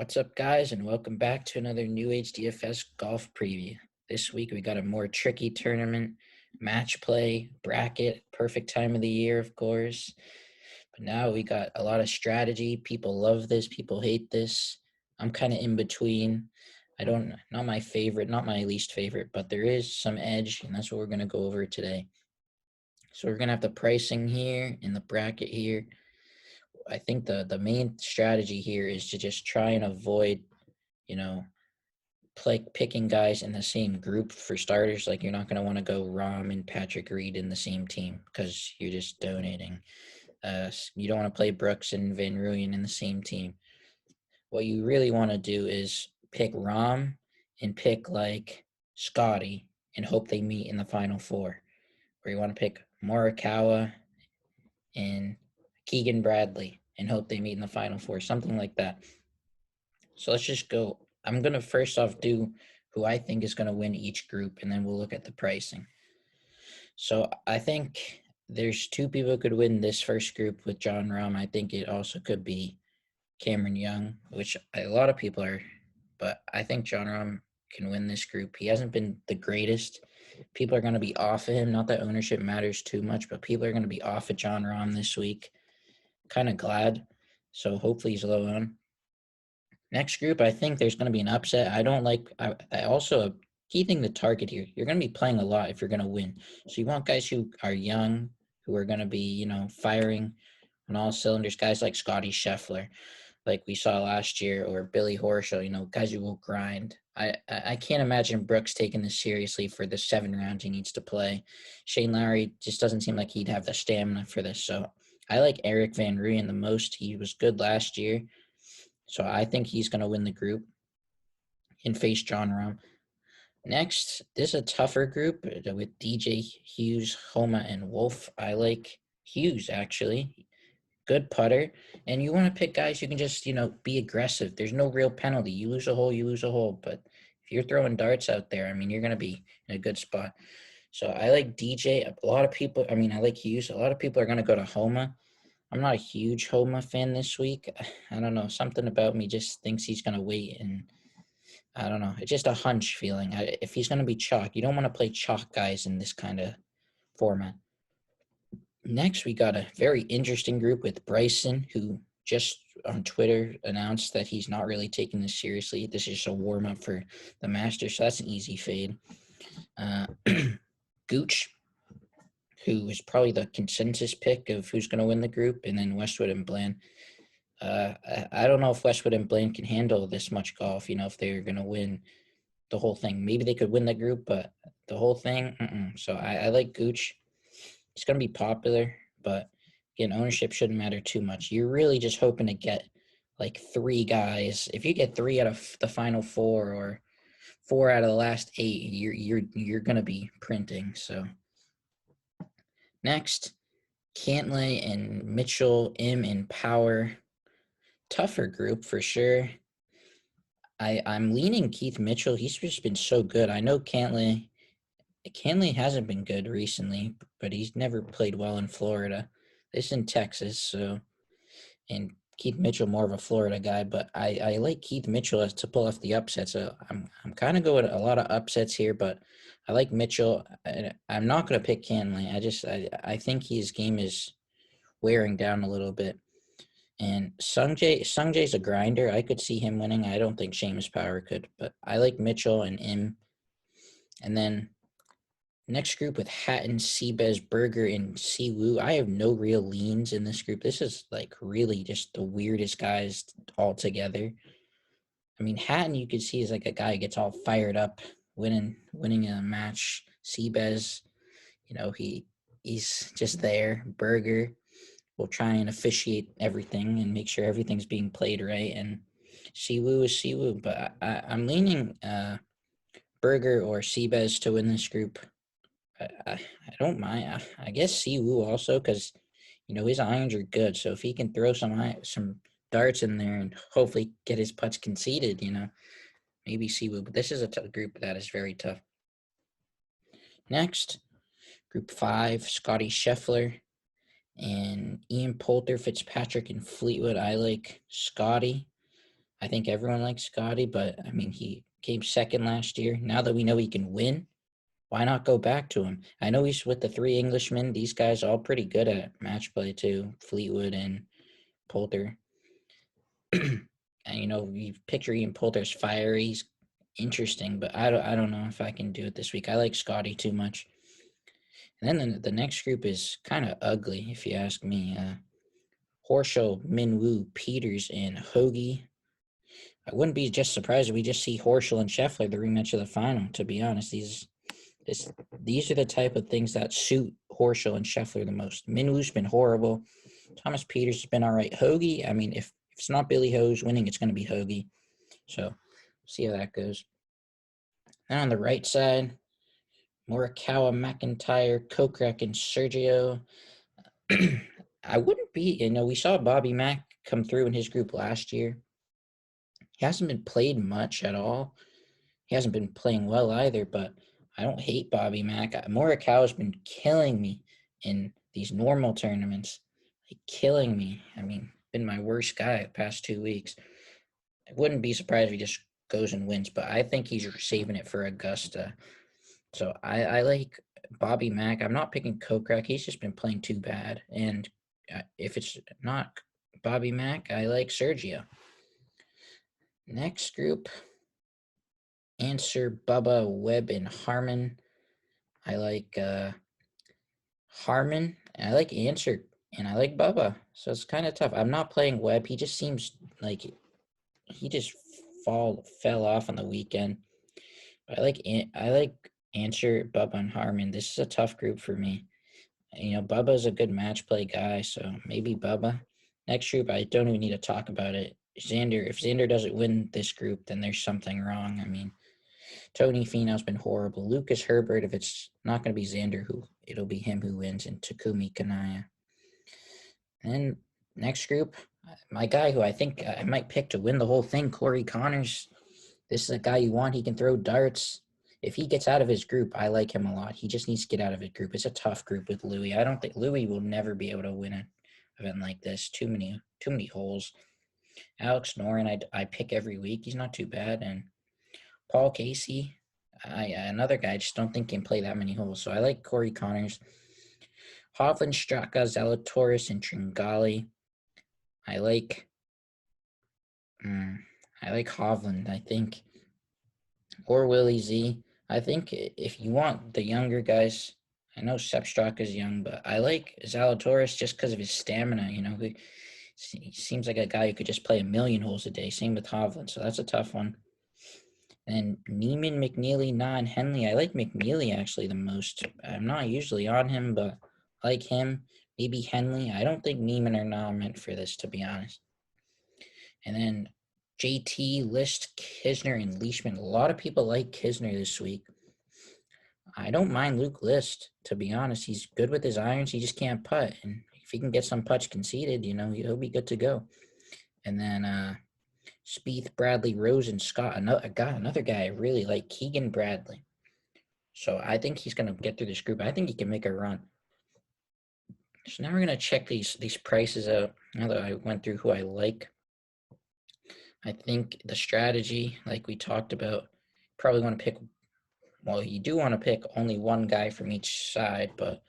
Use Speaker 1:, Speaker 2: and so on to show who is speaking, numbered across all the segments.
Speaker 1: What's up, guys, and welcome back to another New Age DFS golf preview. This week we got a more tricky tournament, match play, bracket, perfect time of the year, of course. But now we got a lot of strategy. People love this, people hate this. I'm kind of in between. Not my favorite, not my least favorite, but there is some edge, and that's what we're going to go over today. So we're going to have the pricing here and the bracket here. I think the main strategy here is to just try and avoid, picking guys in the same group for starters. Like, you're not going to want to go Rahm and Patrick Reed in the same team because you're just donating. You don't want to play Brooks and Van Rooyen in the same team. What you really want to do is pick Rahm and pick like Scotty and hope they meet in the final four. Or you want to pick Morikawa and Keegan Bradley and hope they meet in the final four, something like that. So let's just go. I'm going to first off do who I think is going to win each group, and then we'll look at the pricing. So I think there's two people who could win this first group with Jon Rahm. I think it also could be Cameron Young, which a lot of people are, but I think Jon Rahm can win this group. He hasn't been the greatest. People are going to be off of him. Not that ownership matters too much, but people are going to be off of Jon Rahm this week. Kind of glad. So hopefully he's low on. Next group, I think there's going to be an upset. I also, keeping the target here, you're going to be playing a lot if you're going to win. So you want guys who are young, who are going to be, firing on all cylinders, guys like Scotty Scheffler, like we saw last year, or Billy Horschel, guys who will grind. I can't imagine Brooks taking this seriously for the 7 rounds he needs to play. Shane Lowry just doesn't seem like he'd have the stamina for this. So I like Eric Van Rooyen the most. He was good last year. So I think he's going to win the group and face Jon Rahm. Next, this is a tougher group with DJ, Hughes, Homa, and Wolf. I like Hughes, actually. Good putter. And you want to pick guys who can just, be aggressive. There's no real penalty. You lose a hole, you lose a hole. But if you're throwing darts out there, you're going to be in a good spot. So I like DJ. I like Hughes. A lot of people are going to go to Homa. I'm not a huge Homa fan this week. I don't know. Something about me just thinks he's going to wait. And I don't know. It's just a hunch feeling. If he's going to be chalk, you don't want to play chalk guys in this kind of format. Next, we got a very interesting group with Bryson, who just on Twitter announced that he's not really taking this seriously. This is just a warm-up for the Masters, so that's an easy fade. Gooch, who is probably the consensus pick of who's going to win the group, and then Westwood and Bland. I don't know if Westwood and Bland can handle this much golf, if they're going to win the whole thing. Maybe they could win the group, but the whole thing, So I like Gooch. It's going to be popular, but again, ownership shouldn't matter too much. You're really just hoping to get like 3 guys. If you get 3 out of the final 4 or 4 out of the last 8, you're going to be printing. So next, Cantlay and Mitchell, M and Power. Tougher group for sure. I'm leaning Keith Mitchell. He's just been so good. I know Cantlay hasn't been good recently, but he's never played well in Florida. This is in Texas, and Keith Mitchell more of a Florida guy, but I like Keith Mitchell to pull off the upset. So I'm kind of going a lot of upsets here, but I like Mitchell. I'm not going to pick Cantlay. I think his game is wearing down a little bit. And Sungjae's a grinder. I could see him winning. I don't think Seamus Power could, but I like Mitchell and Im. And then next group with Hatton, Seabez, Berger, and Siwoo. I have no real leans in this group. This is like really just the weirdest guys all together. Hatton you could see is like a guy who gets all fired up, winning a match. Seabez, he's just there. Berger will try and officiate everything and make sure everything's being played right. And Siwoo is Siwoo, but I'm leaning Berger or Seabez to win this group. I don't mind. I guess Siwoo also, because his irons are good. So if he can throw some darts in there and hopefully get his putts conceded, maybe Siwoo. But this is a group that is very tough. Next, group 5, Scotty Scheffler and Ian Poulter, Fitzpatrick, and Fleetwood. I like Scotty. I think everyone likes Scotty, but I mean, he came second last year. Now that we know he can win, why not go back to him? I know he's with the three Englishmen. These guys are all pretty good at match play too, Fleetwood and Poulter. And you picture Ian Poulter's fiery, he's interesting, but I don't know if I can do it this week. I like Scotty too much. And then the next group is kind of ugly, if you ask me. Horschel, Minwoo, Peters, and Hoagie. I wouldn't be just surprised if we just see Horschel and Scheffler the rematch of the final. To be honest, these are the type of things that suit Horschel and Scheffler the most. Minwoo's been horrible. Thomas Peters has been all right. Hoagie, I mean, if it's not Billy Ho's winning, it's going to be Hoagie. So, see how that goes. Then on the right side, Morikawa, McIntyre, Kokrak, and Sergio. I wouldn't be, we saw Bobby Mack come through in his group last year. He hasn't been played much at all. He hasn't been playing well either, but I don't hate Bobby Mack. Morikawa's been killing me in these normal tournaments. Like, killing me. I mean, been my worst guy the past 2 weeks. I wouldn't be surprised if he just goes and wins, but I think he's saving it for Augusta. So I like Bobby Mack. I'm not picking Kokrak. He's just been playing too bad. And if it's not Bobby Mack, I like Sergio. Next group, Answer, Bubba, Webb, and Harmon. I like Harmon. I like Answer, and I like Bubba. So it's kind of tough. I'm not playing Webb. He just seems like he just fell off on the weekend. But I like Answer, Bubba, and Harmon. This is a tough group for me. Bubba's a good match play guy, so maybe Bubba. Next group, I don't even need to talk about it. Xander, if Xander doesn't win this group, then there's something wrong. I mean, Tony Finau's been horrible. Lucas Herbert, if it's not going to be Xander, it'll be him who wins, and Takumi Kanaya. And next group, my guy who I think I might pick to win the whole thing, Corey Connors. This is a guy you want. He can throw darts. If he gets out of his group, I like him a lot. He just needs to get out of his group. It's a tough group with Louis. I don't think Louis will never be able to win an event like this. Too many holes. Alex Noren, I pick every week. He's not too bad. And Paul Casey, another guy, I just don't think can play that many holes. So I like Corey Connors. Hovland, Straka, Zalatoris, and Tringali. I like Hovland, I think. Or Willie Z. I think if you want the younger guys, I know Sepp Straka is young, but I like Zalatoris just because of his stamina. He seems like a guy who could just play a million holes a day. Same with Hovland, so that's a tough one. And Neiman, McNeely, Nah, and Henley. I like McNeely actually the most. I'm not usually on him, but I like him. Maybe Henley. I don't think Neiman or Nah meant for this, to be honest. And then JT, List, Kisner, and Leishman. A lot of people like Kisner this week. I don't mind Luke List, to be honest. He's good with his irons. He just can't putt. And if he can get some putts conceded, he'll be good to go. And then Spieth, Bradley, Rose, and Scott. Another guy I really like, Keegan Bradley. So I think he's going to get through this group. I think he can make a run. So now we're going to check these prices out. Now that I went through who I like, I think the strategy, like we talked about, probably want to pick. Well, you do want to pick only one guy from each side, but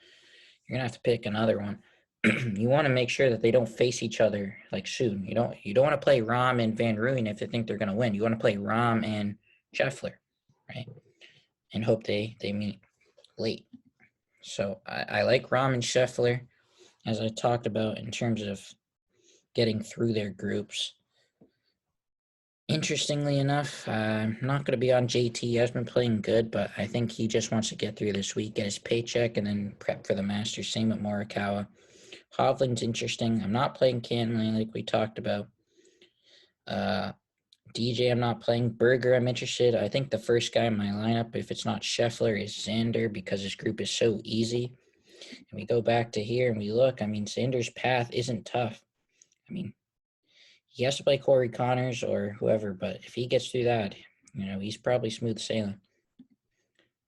Speaker 1: you're going to have to pick another one. You want to make sure that they don't face each other like soon. You don't want to play Rahm and Van Rooyen if they think they're going to win. You want to play Rahm and Scheffler, right? And hope they meet late. So I like Rahm and Scheffler, as I talked about, in terms of getting through their groups. Interestingly enough, I'm not going to be on JT. He has been playing good, but I think he just wants to get through this week, get his paycheck, and then prep for the Masters. Same with Morikawa. Hovland's interesting. I'm not playing Cantley like we talked about. DJ, I'm not playing. Berger, I'm interested. I think the first guy in my lineup, if it's not Scheffler, is Xander because his group is so easy. And we go back to here and we look. I mean, Xander's path isn't tough. I mean, he has to play Corey Connors or whoever, but if he gets through that, he's probably smooth sailing.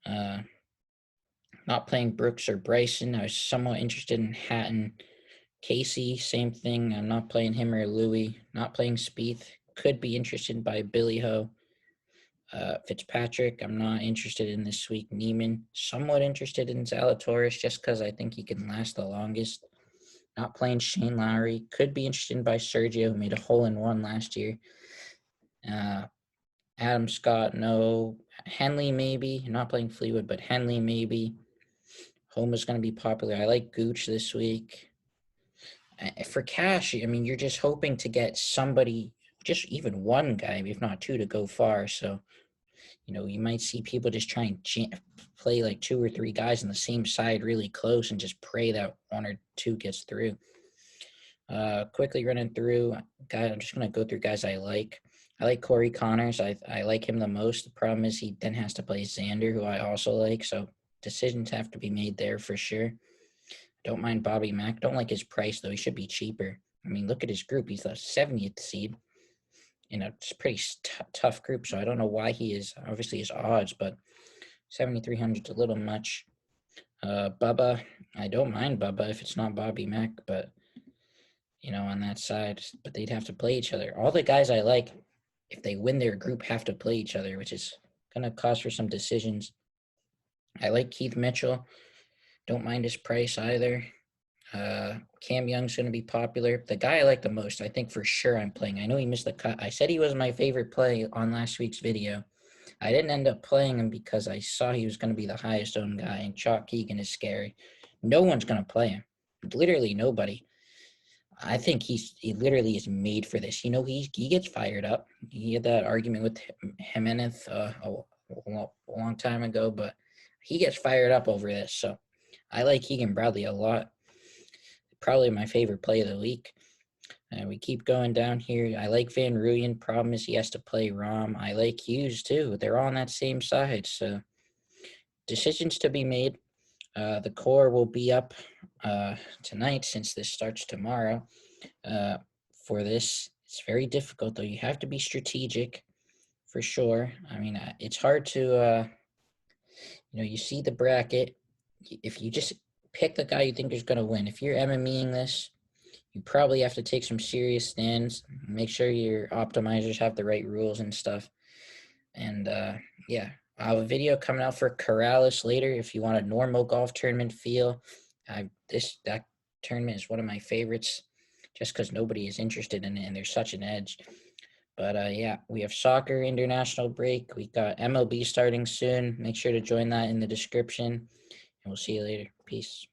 Speaker 1: Not playing Brooks or Bryson. I was somewhat interested in Hatton. Casey, same thing. I'm not playing him or Louis. Not playing Spieth. could be interested by Billy Ho. Fitzpatrick, I'm not interested in this week. Neiman, somewhat interested in Zalatoris just because I think he can last the longest. Not playing Shane Lowry. Could be interested by Sergio, who made a hole-in-one last year. Adam Scott, no. Henley, maybe. Not playing Fleetwood, but Henley, maybe. Home is going to be popular. I like Gooch this week. For cash, I mean, you're just hoping to get somebody, just even one guy, if not two, to go far. So, you might see people just try and play like 2 or 3 guys on the same side really close and just pray that 1 or 2 gets through. Quickly running through, I'm just going to go through guys I like. I like Corey Connors. I like him the most. The problem is he then has to play Xander, who I also like. So decisions have to be made there for sure. Don't mind Bobby Mack. Don't like his price, though. He should be cheaper. I mean, look at his group. He's the 70th seed. It's a pretty tough group, so I don't know why he is. Obviously, his odds, but 7,300 is a little much. Bubba, I don't mind Bubba if it's not Bobby Mack, but, on that side. But they'd have to play each other. All the guys I like, if they win their group, have to play each other, which is going to cause for some decisions. I like Keith Mitchell. Don't mind his price either. Cam Young's going to be popular. The guy I like the most, I think for sure I'm playing. I know he missed the cut. I said he was my favorite play on last week's video. I didn't end up playing him because I saw he was going to be the highest owned guy, and Chalk Keegan is scary. No one's going to play him. Literally nobody. I think he literally is made for this. He gets fired up. He had that argument with Jimenez a long time ago, but he gets fired up over this. So I like Keegan Bradley a lot. Probably my favorite play of the week. We keep going down here. I like Van Rooyen. Problem is he has to play Rom. I like Hughes too. They're all on that same side. So decisions to be made. The core will be up tonight since this starts tomorrow. For this, it's very difficult though. You have to be strategic for sure. I mean, it's hard to, you see the bracket. If you just pick the guy you think is going to win, if you're MMEing this, you probably have to take some serious stands. Make sure your optimizers have the right rules and stuff. And yeah, I have a video coming out for Corrales later. If you want a normal golf tournament feel, that tournament is one of my favorites, just because nobody is interested in it and there's such an edge. But yeah, we have soccer international break. We got MLB starting soon. Make sure to join that in the description, and we'll see you later. Peace.